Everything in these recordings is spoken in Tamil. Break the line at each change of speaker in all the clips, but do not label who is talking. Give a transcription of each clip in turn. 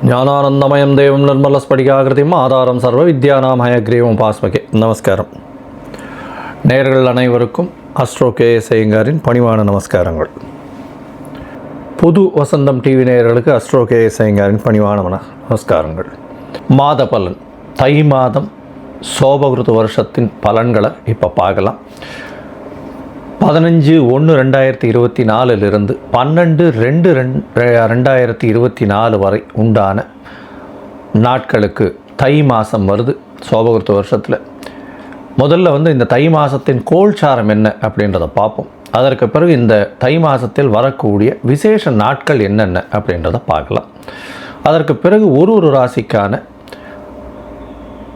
ஞானானந்தமயம் தேவம் நிர்மலஸ்படிகாகிருதியும் ஆதாரம் சர்வ வித்யானாம் ஹயக்ரீவம் பாஸ்மகே. நமஸ்காரம். நேயர்கள் அனைவருக்கும் அஸ்ட்ரோ கேஎஸ் ஐயங்காரின் பணிவான நமஸ்காரங்கள். புது வசந்தம் டிவி நேயர்களுக்கு அஸ்ட்ரோ கேஎஸ் ஐயங்காரின் பணிவான நமஸ்காரங்கள். மாத பலன், தை மாதம் சோபகிருத வருஷத்தின் பலன்களை இப்போ பார்க்கலாம். 15/1/2024 12/2/2024 வரை உண்டான நாட்களுக்கு தை மாதம் வருது சோபகிருத்த வருஷத்தில். முதல்ல இந்த தை மாதத்தின் கோல்சாரம் என்ன அப்படின்றத பார்ப்போம். அதற்கு பிறகு இந்த தை மாதத்தில் வரக்கூடிய விசேஷ நாட்கள் என்னென்ன அப்படின்றத பார்க்கலாம். அதற்கு பிறகு ஒரு ராசிக்கான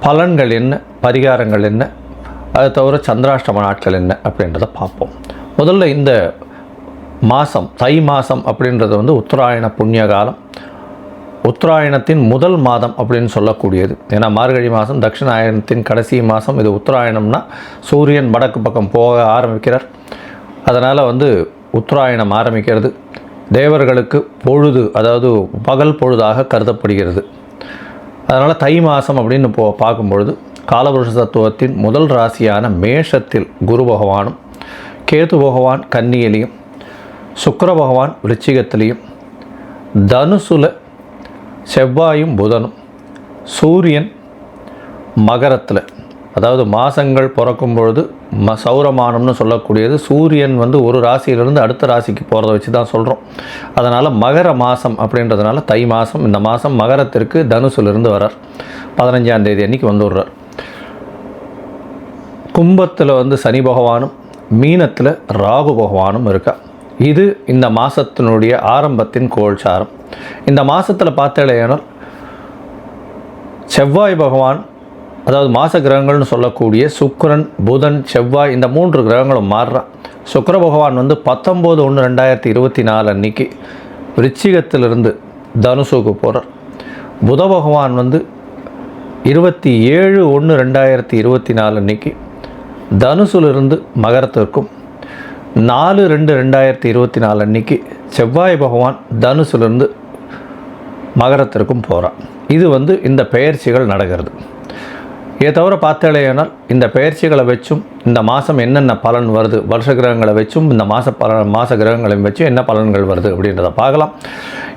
பலன்கள் என்ன, பரிகாரங்கள் என்ன, அது தவிர சந்திராஷ்டம நாட்கள் என்ன அப்படின்றத பார்ப்போம். முதல்ல இந்த மாதம், தை மாதம் அப்படின்றது உத்தராயண புண்ணிய காலம், உத்தராயணத்தின் முதல் மாதம் அப்படின்னு சொல்லக்கூடியது. ஏன்னா மார்கழி மாதம் தட்சிணாயனத்தின் கடைசி மாதம். இது உத்தராயணம்னா சூரியன் வடக்கு பக்கம் போக ஆரம்பிக்கிறார். அதனால் உத்தராயணம் ஆரம்பிக்கிறது. தேவர்களுக்கு பொழுது, அதாவது பகல் பொழுதாக கருதப்படுகிறது. அதனால் தை மாதம் அப்படின்னு பார்க்கும்பொழுது காலபுருஷ தத்துவத்தின் முதல் ராசியான மேஷத்தில் குரு பகவானும், கேது பகவான் கன்னியிலையும், சுக்கிர பகவான் விருச்சிகத்திலையும், தனுசுல செவ்வாயும் புதனும், சூரியன் மகரத்தில், அதாவது மாதங்கள் பிறக்கும் பொழுது சௌரமானம்னு சொல்லக்கூடியது சூரியன் ஒரு ராசியிலிருந்து அடுத்த ராசிக்கு போகிறத வச்சு தான் சொல்கிறோம். அதனால் மகர மாதம் அப்படின்றதுனால தை மாதம். இந்த மாதம் மகரத்திற்கு தனுசுலேருந்து வரார். 15ஆம் தேதி அன்றைக்கி வந்துடுறார். கும்பத்தில் சனி பகவானும், மீனத்தில் ராகு பகவானும் இருக்கா. இது இந்த மாதத்தினுடைய ஆரம்பத்தின் கோல்சாரம். இந்த மாதத்தில் பார்த்தேனால் செவ்வாய் பகவான், அதாவது மாத கிரகங்கள்னு சொல்லக்கூடிய சுக்கிரன், புதன், செவ்வாய், இந்த 3 கிரகங்களும் மாறுறான். சுக்கிர பகவான் 19/1/2024 அன்றைக்கி விருச்சிகத்திலிருந்து தனுசுக்கு போகிறார். புத பகவான் 27/1/2024 அன்றைக்கி தனுசுலிருந்து மகரத்திற்கும், 4/2/2024 அன்றைக்கி செவ்வாய் பகவான் தனுசுலிருந்து மகரத்திற்கும் போகிறான். இது இந்த பெயர்ச்சிகள் நடக்கிறது. இதை தவிர பார்த்தேனால் இந்த பெயர்ச்சிகளை வச்சும் இந்த மாதம் என்னென்ன பலன் வருது, வருஷ கிரகங்களை வச்சும் இந்த மாத கிரகங்களையும் வச்சும் என்ன பலன்கள் வருது அப்படின்றத பார்க்கலாம்.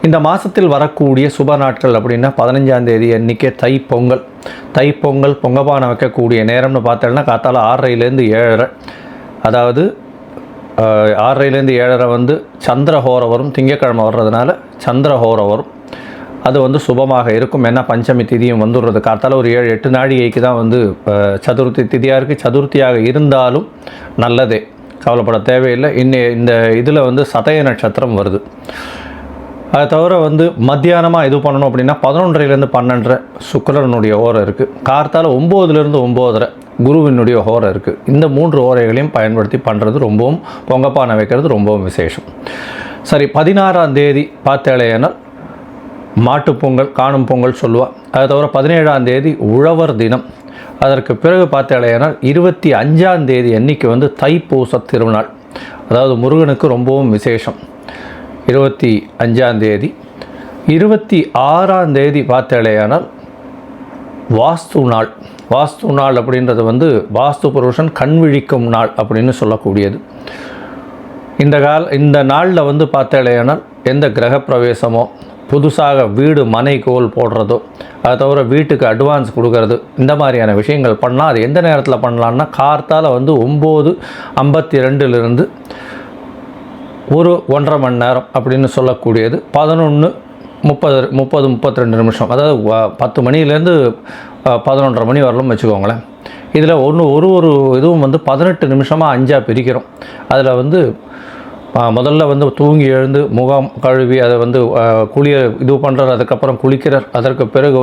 இந்த மாதத்தில் வரக்கூடிய சுப நாட்கள் அப்படின்னா 15ஆம் தேதி அன்றைக்கே தைப்பொங்கல். தைப்பொங்கல் பொங்கப்பானை வைக்கக்கூடிய நேரம்னு பார்த்தேன்னா காத்தால 6:30லேருந்து 7:30, அதாவது 6:30லேருந்து 7:30 சந்திரஹோரம் வரும். திங்கக்கிழமை வர்றதுனால சந்திரஹோரம் வரும். அது சுபமாக இருக்கும். ஏன்னா பஞ்சமி திதியும் வந்துடுறது. காத்தால் ஒரு 7-8 நாழிகைக்கு தான் சதுர்த்தி திதியாக இருக்குது. சதுர்த்தியாக இருந்தாலும் நல்லதே, கவலைப்பட தேவையில்லை. இந்த இதில் சதய நட்சத்திரம் வருது. அதை தவிர மத்தியானமாக இது பண்ணணும் அப்படின்னா 11:30லேருந்து 12:30 சுக்கிரனுடைய ஹோரம் இருக்குது. கார்த்தால் 9:00லேருந்து 9:30 குருவினுடைய ஹோரம் இருக்குது. இந்த 3 ஹோரைகளையும் பயன்படுத்தி பண்ணுறது ரொம்பவும், பொங்கப்பானை வைக்கிறது ரொம்பவும் விசேஷம். சரி, 16ஆம் தேதி பார்த்தேனால் மாட்டுப்பொங்கல், காணும் பொங்கல் சொல்லுவாள். அதை தவிர 17ஆம் தேதி உழவர் தினம். அதற்கு பிறகு பார்த்தேனால் 25ஆம் தேதி அன்றைக்கி தைப்பூச திருநாள், அதாவது முருகனுக்கு ரொம்பவும் விசேஷம். 25ஆம் தேதி. 26ஆம் தேதி பார்த்தேனால் வாஸ்து நாள். வாஸ்து நாள் அப்படின்றது வாஸ்து புருஷன் கண் விழிக்கும் நாள் அப்படின்னு சொல்லக்கூடியது. இந்த நாளில் பார்த்தேனால் எந்த கிரக பிரவேசமோ, புதுசாக வீடு மனை கோல் போடுறதோ, அதை தவிர வீட்டுக்கு அட்வான்ஸ் கொடுக்கறது, இந்த மாதிரியான விஷயங்கள் பண்ணால் அது எந்த நேரத்தில் பண்ணலான்னா கார்த்தால் 9:52லிருந்து ஒரு 1.5 மணி நேரம் அப்படின்னு சொல்லக்கூடியது 11:30-32 நிமிஷம், அதாவது 10 மணிலேருந்து 11:30 மணி வரலும் வச்சுக்கோங்களேன். இதில் ஒரு இதுவும் 18 நிமிஷமாக 5ஆக பிரிக்கிறோம். அதில் முதல்ல தூங்கி எழுந்து முகம் கழுவி அதை குளிய இது பண்ணுறார். அதுக்கப்புறம் குளிக்கிறார். அதற்கு பிறகு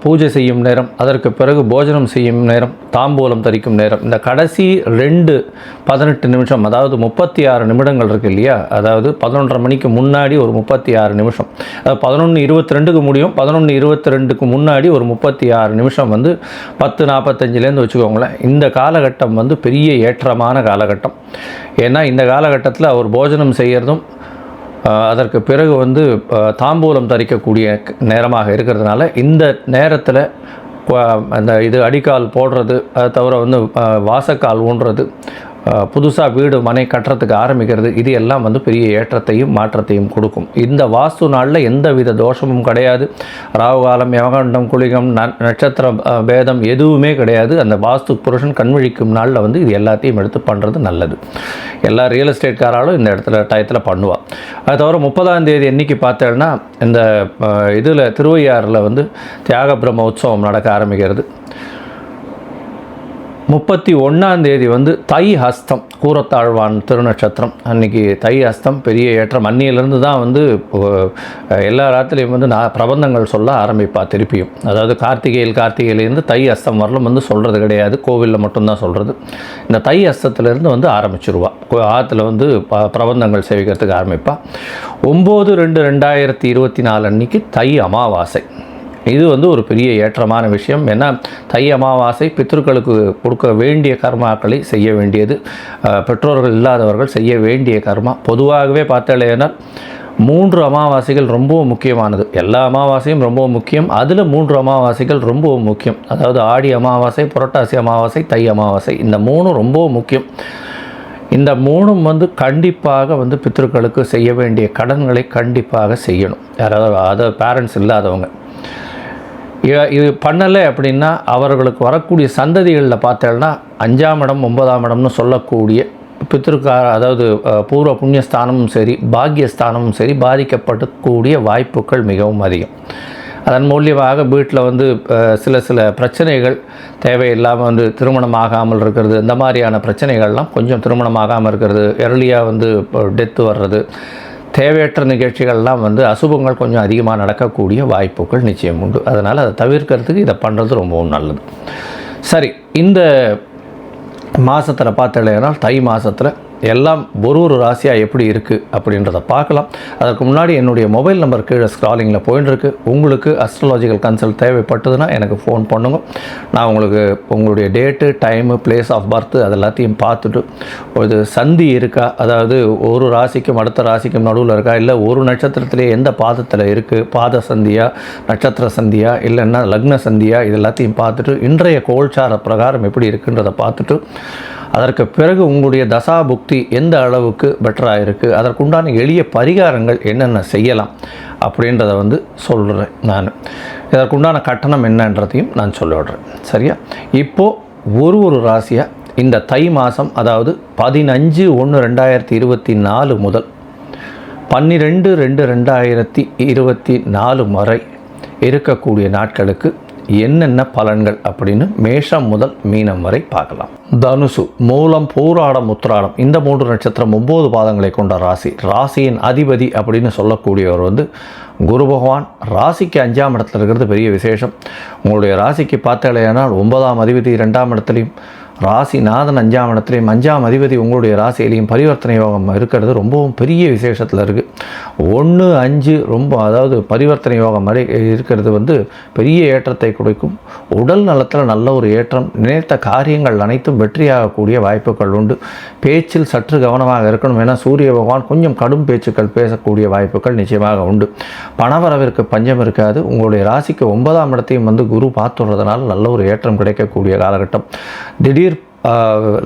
பூஜை செய்யும் நேரம், அதற்கு பிறகு போஜனம் செய்யும் நேரம், தாம்பூலம் தரிக்கும் நேரம். இந்த கடைசி 18 நிமிஷம், அதாவது 36 நிமிடங்கள் இருக்குது இல்லையா, அதாவது 11:30 மணிக்கு முன்னாடி ஒரு 36 நிமிஷம், அதாவது 11:22க்கு முடியும். 11:22க்கு முன்னாடி ஒரு 36 நிமிஷம் 10:45லேருந்து வச்சுக்கோங்களேன். இந்த காலகட்டம் பெரிய ஏற்றமான காலகட்டம். ஏன்னா இந்த காலகட்டத்தில் அவர் போஜனம் செய்கிறதும் அதற்கு பிறகு வந்து தாம்பூலம் தரிக்கக்கூடிய நேரமாக இருக்கிறதுனால இந்த நேரத்தில் அந்த இது அடிக்கால் போடுறது, அதை தவிர வந்து வாசக்கால் ஊன்றது, புதுசாக வீடு மனை கட்டுறதுக்கு ஆரம்பிக்கிறது, இது எல்லாம் வந்து பெரிய ஏற்றத்தையும் மாற்றத்தையும் கொடுக்கும். இந்த வாஸ்து நாளில் எந்த வித தோஷமும் கிடையாது. ராகுகாலம், யமகண்டம், குளிகம், நட்சத்திர பேதம் எதுவுமே கிடையாது. அந்த வாஸ்து புருஷன் கண்விழிக்கும் நாளில் வந்து இது எல்லாத்தையும் எடுத்து பண்ணுறது நல்லது. எல்லா ரியல் எஸ்டேட்காராலும் இந்த இடத்துல டயத்தில் பண்ணுவாள். அது தவிர 30ஆம் தேதி அன்றைக்கி பார்த்தேன்னா இந்த இதில் திருவையாறில் வந்து தியாக பிரம்ம உற்சவம் நடக்க ஆரம்பிக்கிறது. 31ஆம் தேதி வந்து தை ஹஸ்தம், கூரத்தாழ்வான் திருநட்சத்திரம் அன்றைக்கி தை ஹஸ்தம் பெரிய ஏற்றம். அன்னியிலேருந்து தான் வந்து எல்லா ராத்திரியும் வந்து நான் பிரபந்தங்கள் சொல்ல ஆரம்பிப்பா திருப்பியும். அதாவது கார்த்திகையிலேருந்து தை ஹஸ்தம் வரலும் வந்து சொல்கிறது கிடையாது, கோவிலில் மட்டும்தான் சொல்கிறது. இந்த தை ஹஸ்தத்துலேருந்து வந்து ஆரம்பிச்சிருவா, ஆற்றுல வந்து பிரபந்தங்கள் சேவிக்கிறதுக்கு ஆரம்பிப்பா. 9/2/2024 அன்றைக்கி தை அமாவாசை. இது வந்து ஒரு பெரிய ஏற்றமான விஷயம். ஏன்னா தை அமாவாசை பித்ருக்களுக்கு கொடுக்க வேண்டிய கர்மாக்களை செய்ய வேண்டியது, பெற்றோர்கள் இல்லாதவர்கள் செய்ய வேண்டிய கர்மா. பொதுவாகவே பார்த்தாலேனா 3 அமாவாசைகள் ரொம்பவும் முக்கியமானது. எல்லா அமாவாசையும் ரொம்ப முக்கியம், அதில் 3 அமாவாசைகள் ரொம்பவும் முக்கியம். அதாவது ஆடி அமாவாசை, புரட்டாசி அமாவாசை, தை அமாவாசை, இந்த 3 ரொம்பவும் முக்கியம். இந்த 3ம் வந்து கண்டிப்பாக வந்து பித்ருக்களுக்கு செய்ய வேண்டிய கடன்களை கண்டிப்பாக செய்யணும். யாராவது அதாவது பேரண்ட்ஸ் இல்லாதவங்க இது பண்ணலை அப்படின்னா அவர்களுக்கு வரக்கூடிய சந்ததிகளில் பார்த்தேன்னா 5ஆம் இடம் 9ஆம் இடம்னு சொல்லக்கூடிய பித்ருக்கார, அதாவது பூர்வ புண்ணியஸ்தானமும் சரி பாக்கியஸ்தானமும் சரி பாதிக்கப்படக்கூடிய வாய்ப்புகள் மிகவும் அதிகம். அதன் மூலியமாக வீட்டில் வந்து சில பிரச்சனைகள் தேவையில்லாமல் வந்து திருமணம் ஆகாமல் இருக்கிறது, இந்த மாதிரியான பிரச்சனைகள்லாம் கொஞ்சம் திருமணம் ஆகாமல் இருக்கிறது, எர்லியாக வந்து டெத்து வர்றது, தேவையற்ற நிகழ்ச்சிகள்லாம் வந்து அசுபங்கள் கொஞ்சம் அதிகமாக நடக்கக்கூடிய வாய்ப்புகள் நிச்சயம் உண்டு. அதனால் அதை தவிர்க்கிறதுக்கு இதை பண்ணுறது ரொம்பவும் நல்லது. சரி, இந்த மாதத்தில் பார்த்தலைன்னா தை மாதத்தில் எல்லாம் ஒரு ராசியாக எப்படி இருக்குது அப்படின்றத பார்க்கலாம். அதற்கு முன்னாடி என்னுடைய மொபைல் நம்பர் கீழே ஸ்க்ராலிங்கில் போயிட்டுருக்கு. உங்களுக்கு அஸ்ட்ராலாஜிக்கல் கன்சல்ட் தேவைப்பட்டதுன்னா எனக்கு ஃபோன் பண்ணுங்க. நான் உங்களுக்கு உங்களுடைய date, time, place of birth அது எல்லாத்தையும் பார்த்துட்டு ஒரு சந்தி இருக்கா, அதாவது ஒரு ராசிக்கும் அடுத்த ராசிக்கும் நடுவில் இருக்கா, இல்லை ஒரு நட்சத்திரத்திலே எந்த பாதத்தில் இருக்குது, பாத சந்தியா, நட்சத்திர சந்தியா, இல்லைன்னா லக்ன சந்தியா, இது எல்லாத்தையும் பார்த்துட்டு இன்றைய கோல்சார பிரகாரம் எப்படி இருக்குன்றதை பார்த்துட்டு அதற்கு பிறகு உங்களுடைய தசா புக்தி எந்த அளவுக்கு பெட்டராக இருக்குது, அதற்குண்டான எளிய பரிகாரங்கள் என்னென்ன செய்யலாம் அப்படின்றத வந்து சொல்கிறேன். நான் இதற்குண்டான கட்டணம் என்னன்றதையும் நான் சொல்லிவிடுறேன். சரியா? இப்போது ஒரு ராசியாக இந்த தை மாதம், அதாவது 15/1/2024 முதல் 12/2/2024 வரை இருக்கக்கூடிய நாட்களுக்கு என்னென்ன பலன்கள் அப்படின்னு மேஷம் முதல் மீனம் வரை பார்க்கலாம். தனுசு, மூலம், பூராடம், உத்திராடம் இந்த 3 நட்சத்திரம் 9 பாதங்களை கொண்ட ராசி. ராசியின் அதிபதி அப்படின்னு சொல்லக்கூடியவர் வந்து குரு பகவான். ராசிக்கு 5ஆம் இடத்துல இருக்கிறது பெரிய விசேஷம். உங்களுடைய ராசிக்கு பார்த்தாலேயானால் 9ஆம் அதிபதி 2ஆம் இடத்துலையும், ராசிநாதன் 5ஆம் இடத்துலையும், 5ஆம் அதிபதி உங்களுடைய ராசியிலையும் பரிவர்த்தனை யோகம் இருக்கிறது ரொம்பவும் பெரிய விசேஷத்தில் இருக்குது. 1, 5 ரொம்ப, அதாவது பரிவர்த்தனை யோகம் மாதிரி இருக்கிறது வந்து பெரிய ஏற்றத்தை கொடுக்கும். உடல் நலத்தில் நல்ல ஒரு ஏற்றம், நினைத்த காரியங்கள் அனைத்தும் வெற்றியாகக்கூடிய வாய்ப்புகள் உண்டு. பேச்சில் சற்று கவனமாக இருக்கணும். ஏன்னா சூரிய பகவான் கொஞ்சம் கடும் பேச்சுக்கள் பேசக்கூடிய வாய்ப்புகள் நிச்சயமாக உண்டு. பணவரவிற்கு பஞ்சம் இருக்காது. உங்களுடைய ராசிக்கு 9ஆம் இடத்தையும் வந்து குரு பார்த்துடுறதுனால நல்ல ஒரு ஏற்றம் கிடைக்கக்கூடிய காலகட்டம். திடீர்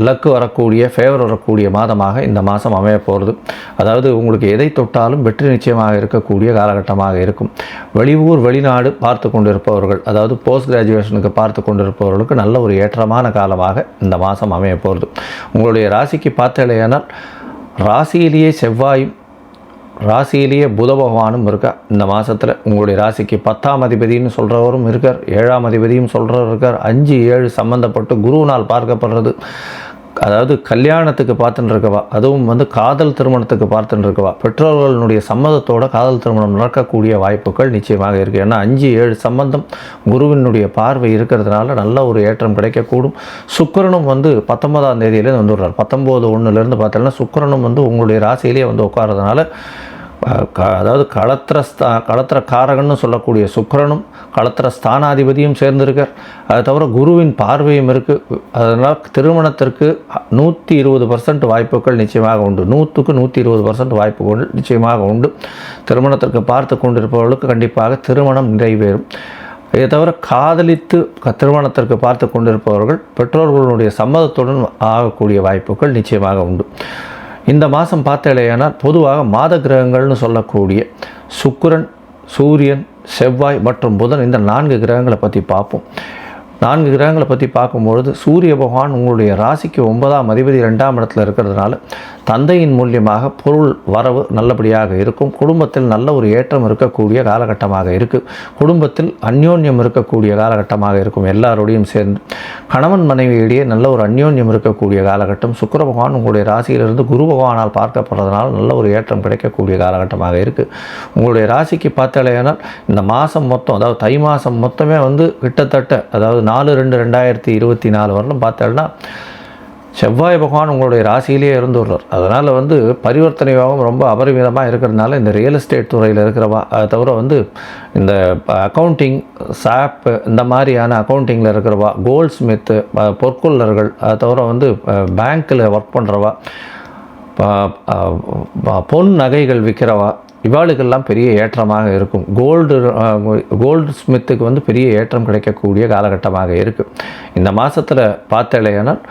லக்கு வரக்கூடிய, ஃபேவர் வரக்கூடிய மாதமாக இந்த மாதம் அமைய போகிறது. அதாவது உங்களுக்கு எதை தொட்டாலும் வெற்றி நிச்சயமாக இருக்கக்கூடிய காலகட்டமாக இருக்கும். வெளியூர் வெளிநாடு பார்த்து கொண்டிருப்பவர்கள், அதாவது போஸ்ட் கிராஜுவேஷனுக்கு பார்த்து கொண்டிருப்பவர்களுக்கு நல்ல ஒரு ஏற்றமான காலமாக இந்த மாதம் அமைய போகிறது. உங்களுடைய ராசிக்கு பார்த்தலையானால் ராசியிலேயே செவ்வாயும் ராசியிலேயே புத பகவானும் இருக்கா இந்த மாதத்தில். உங்களுடைய ராசிக்கு 10ஆம் அதிபதினு சொல்கிறவரும் இருக்கார், 7ஆம் அதிபதியும் சொல்கிறவர் இருக்கார். 5, 7 சம்மந்தப்பட்டு குருவினால் பார்க்கப்படுறது. அதாவது கல்யாணத்துக்கு பார்த்துட்டு இருக்கவா, அதுவும் வந்து காதல் திருமணத்துக்கு பார்த்துட்டு இருக்கவா, பெற்றோர்களுடைய சம்மதத்தோட காதல் திருமணம் நடக்கக்கூடிய வாய்ப்புகள் நிச்சயமாக இருக்குது. ஏன்னா 5, 7 சம்பந்தம் குருவினுடைய பார்வை இருக்கிறதுனால நல்ல ஒரு ஏற்றம் கிடைக்கக்கூடும். சுக்கிரனும் வந்து 19ஆம் தேதியிலேருந்து வந்துடுறார். 19/1 பார்த்தோம்னா சுக்கிரனும் வந்து உங்களுடைய ராசியிலேயே வந்து உட்காரதுனால அதாவது களத்திர காரகன்னு சொல்லக்கூடிய சுக்கிரனும் களத்திர ஸ்தானாதிபதியும் சேர்ந்திருக்கார். அதை தவிர குருவின் பார்வையும் இருக்குது. அதனால் திருமணத்திற்கு 120% வாய்ப்புகள் நிச்சயமாக உண்டு. 100க்கு 120% வாய்ப்புகள் நிச்சயமாக உண்டு. திருமணத்திற்கு பார்த்து கொண்டிருப்பவர்களுக்கு கண்டிப்பாக திருமணம் நிறைவேறும். இதை தவிர காதலித்து திருமணத்திற்கு பார்த்து கொண்டிருப்பவர்கள் பெற்றோர்களுடைய சம்மதத்துடன் ஆகக்கூடிய வாய்ப்புகள் நிச்சயமாக உண்டு. இந்த மாதம் பார்த்தேனால் பொதுவாக மாத கிரகங்கள்னு சொல்லக்கூடிய சுக்கிரன், சூரியன், செவ்வாய் மற்றும் புதன், இந்த 4 கிரகங்களை பற்றி பார்ப்போம். 4 கிரகங்களை பற்றி பார்க்கும்பொழுது சூரிய பகவான் உங்களுடைய ராசிக்கு 9ஆம் அதிபதி 2ஆம் இடத்துல இருக்கிறதுனால தந்தையின் மூலியமாக பொருள் வரவு நல்லபடியாக இருக்கும். குடும்பத்தில் நல்ல ஒரு ஏற்றம் இருக்கக்கூடிய காலகட்டமாக இருக்குது. குடும்பத்தில் அந்யோன்யம் இருக்கக்கூடிய காலகட்டமாக இருக்கும். எல்லாரோடையும் சேர்ந்து கணவன் மனைவியிடையே நல்ல ஒரு அந்யோன்யம் இருக்கக்கூடிய காலகட்டம். சுக்கிர பகவான் உங்களுடைய ராசியிலிருந்து குரு பகவானால் பார்க்கப்படுறதுனால நல்ல ஒரு ஏற்றம் கிடைக்கக்கூடிய காலகட்டமாக இருக்குது. உங்களுடைய ராசிக்கு பார்த்தாலேனால் இந்த மாதம் மொத்தம், அதாவது தை மாதம் மொத்தமே கிட்டத்தட்ட, அதாவது 4/2/2024 வரலும் பார்த்தோம்னா செவ்வாய் பகவான் உங்களுடைய ராசியிலே இருந்துள்ளார். அதனால் பரிவர்த்தனை யோகம் ரொம்ப அபரிமிதமாக இருக்கிறதுனால இந்த ரியல் எஸ்டேட் துறையில் இருக்கிறவா, அதை தவிர இந்த அக்கௌண்டிங், சாப், இந்த மாதிரியான அக்கௌண்டிங்கில் இருக்கிறவா, கோல்ட் ஸ்மித்து, பொற்கொள்ளர்கள், அதை தவிர பேங்க்கில் ஒர்க் பண்ணுறவா, பொன் நகைகள் விற்கிறவா, இவாளுக்கெல்லாம் பெரிய ஏற்றமாக இருக்கும். கோல்டு ஸ்மித்துக்கு பெரிய ஏற்றம் கிடைக்கக்கூடிய காலகட்டமாக இருக்குது. இந்த மாதத்தில் பார்த்தேனால்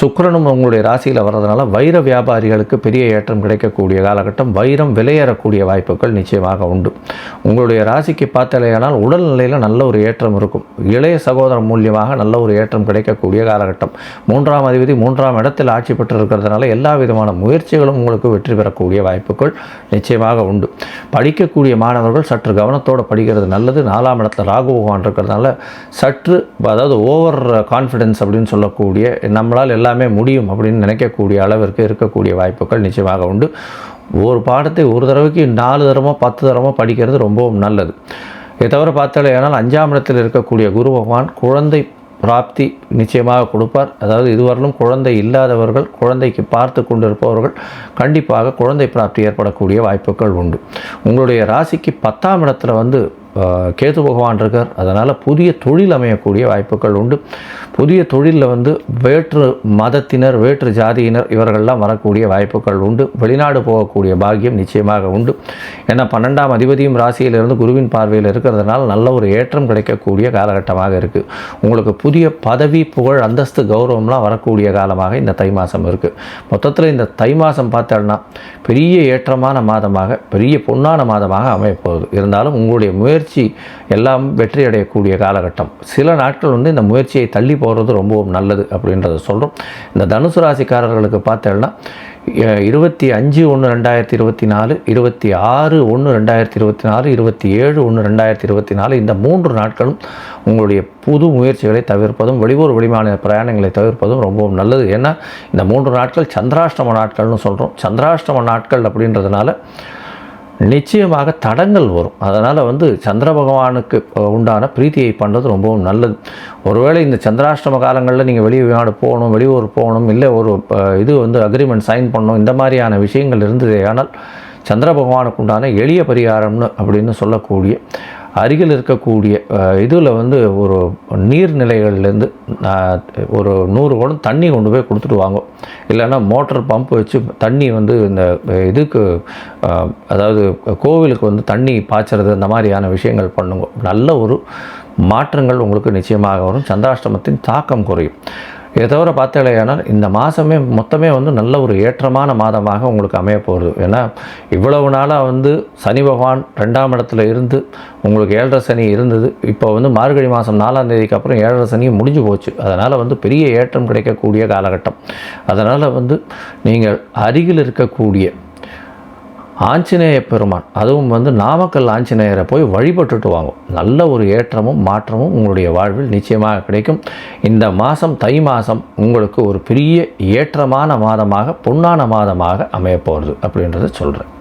சுக்கிரனும் உங்களுடைய ராசியில் வர்றதுனால வைர வியாபாரிகளுக்கு பெரிய ஏற்றம் கிடைக்கக்கூடிய காலகட்டம். வைரம் விலையேறக்கூடிய வாய்ப்புகள் நிச்சயமாக உண்டு. உங்களுடைய ராசிக்கு பார்த்தேனால் உடல்நிலையில் நல்ல ஒரு ஏற்றம் இருக்கும். இளைய சகோதரம் மூலியமாக நல்ல ஒரு ஏற்றம் கிடைக்கக்கூடிய காலகட்டம். 3ஆம் அதிபதி 3ஆம் இடத்தில் ஆட்சி பெற்று இருக்கிறதுனால எல்லா விதமான முயற்சிகளும் உங்களுக்கு வெற்றி பெறக்கூடிய வாய்ப்புகள் நிச்சயமாக உண்டு. படிக்கக்கூடிய மாணவர்கள் சற்று கவனத்தோடு படிக்கிறது நல்லது. 4ஆம் இடத்துல ராகு பகவான் இருக்கிறதுனால சற்று, அதாவது ஓவர் கான்ஃபிடென்ஸ் அப்படின்னு சொல்லக்கூடிய, நம்மளால் எல்லாமே முடியும் அப்படின்னு நினைக்கக்கூடிய அளவிற்கு இருக்கக்கூடிய வாய்ப்புகள் நிச்சயமாக உண்டு. ஒரு பாடத்தை ஒரு தடவைக்கு 4 தரமோ 10 தரமோ படிக்கிறது ரொம்பவும் நல்லது. இதை தவிர பார்த்தாலேனால் 5ஆம் இடத்தில் இருக்கக்கூடிய குரு பகவான் குழந்தை பிராப்தி நிச்சயமாக கொடுப்பார். அதாவது இதுவரையிலும் குழந்தை இல்லாதவர்கள், குழந்தைக்கு பார்த்து கொண்டிருப்பவர்கள் கண்டிப்பாக குழந்தை பிராப்தி ஏற்படக்கூடிய வாய்ப்புகள் உண்டு. உங்களுடைய ராசிக்கு 10ஆம் இடத்துல கேது பகவான் இருக்கார். அதனால் புதிய தொழில் அமையக்கூடிய வாய்ப்புகள் உண்டு. புதிய தொழிலில் வேற்று மதத்தினர், வேற்று ஜாதியினர் இவர்கள்லாம் வரக்கூடிய வாய்ப்புகள் உண்டு. வெளிநாடு போகக்கூடிய பாக்கியம் நிச்சயமாக உண்டு. ஏன்னா 12ஆம் அதிபதியும் ராசியிலிருந்து குருவின் பார்வையில் இருக்கிறதுனால நல்ல ஒரு ஏற்றம் கிடைக்கக்கூடிய காலகட்டமாக இருக்குது. உங்களுக்கு புதிய பதவி, புகழ், அந்தஸ்து, கௌரவம்லாம் வரக்கூடிய காலமாக இந்த தை மாதம் இருக்குது. மொத்தத்தில் இந்த தை மாதம் பார்த்தோம்னா பெரிய ஏற்றமான மாதமாக, பெரிய பொன்னான மாதமாக அமையப்போகுது. இருந்தாலும் உங்களுடைய முயற்சி எல்லாம் வெற்றி அடையக்கூடிய காலகட்டம். சில நாட்கள் இந்த முயற்சியை தள்ளி போகிறது ரொம்பவும் நல்லது அப்படின்றத சொல்கிறோம். இந்த தனுசு ராசிக்காரர்களுக்கு பார்த்தோம்னா 25/1/2024, 26/1/2024, 27/1/2024 இந்த 3 நாட்களும் உங்களுடைய புது முயற்சிகளை தவிர்ப்பதும், வெளியூர் வெளிமாநில பிரயாணங்களை தவிர்ப்பதும் ரொம்பவும் நல்லது. ஏன்னா இந்த 3 நாட்கள் சந்திராஷ்டம நாட்கள்னு சொல்கிறோம். சந்திராஷ்டம நாட்கள் அப்படின்றதுனால நிச்சயமாக தடங்கள் வரும். அதனால் சந்திர பகவானுக்கு உண்டான பிரீத்தியை பண்ணுறது ரொம்பவும் நல்லது. ஒருவேளை இந்த சந்திராஷ்டம காலங்களில் நீங்கள் வெளிநாடு போகணும், வெளியூர் போகணும், இல்லை ஒரு அக்ரிமெண்ட் சைன் பண்ணணும், இந்த மாதிரியான விஷயங்கள் இருந்ததே. ஆனால் சந்திர பகவானுக்கு உண்டான எளிய பரிகாரம்னு அப்படின்னு சொல்லக்கூடிய அருகில் இருக்கக்கூடிய இதில் ஒரு நீர்நிலைகள்லேருந்து ஒரு 100 குடம் தண்ணி கொண்டு போய் கொடுத்துட்டு வாங்க. இல்லைன்னா மோட்டர் பம்ப் வச்சு தண்ணி இந்த இதுக்கு, அதாவது கோவிலுக்கு தண்ணி பாய்ச்சறது, இந்த மாதிரியான விஷயங்கள் பண்ணுங்க. நல்ல ஒரு மாற்றங்கள் உங்களுக்கு நிச்சயமாக வரும். சந்திராஷ்டமத்தின் தாக்கம் குறையும். இதை தவிர பார்த்தேனால் இந்த மாதமே மொத்தமே நல்ல ஒரு ஏற்றமான மாதமாக உங்களுக்கு அமையப்போகுது. ஏன்னா இவ்வளவு நாளாக சனி பகவான் 2ஆம் இடத்துல இருந்து உங்களுக்கு 7.5 சனி இருந்தது. இப்போ மார்கழி மாதம் 4ஆம் தேதிக்கு அப்புறம் 7.5 சனி முடிஞ்சு போச்சு. அதனால் பெரிய ஏற்றம் கிடைக்கக்கூடிய காலகட்டம். அதனால் நீங்கள் அருகில் இருக்கக்கூடிய ஆஞ்சநேய பெருமான், அதுவும் நாமக்கல் ஆஞ்சநேயரை போய் வழிபட்டுட்டு வாங்கும். நல்ல ஒரு ஏற்றமும் மாற்றமும் உங்களுடைய வாழ்வில் நிச்சயமாக கிடைக்கும். இந்த மாதம், தை மாதம் உங்களுக்கு ஒரு பெரிய ஏற்றமான மாதமாக, பொன்னான மாதமாக அமையப்போகிறது அப்படின்றத சொல்கிறேன்.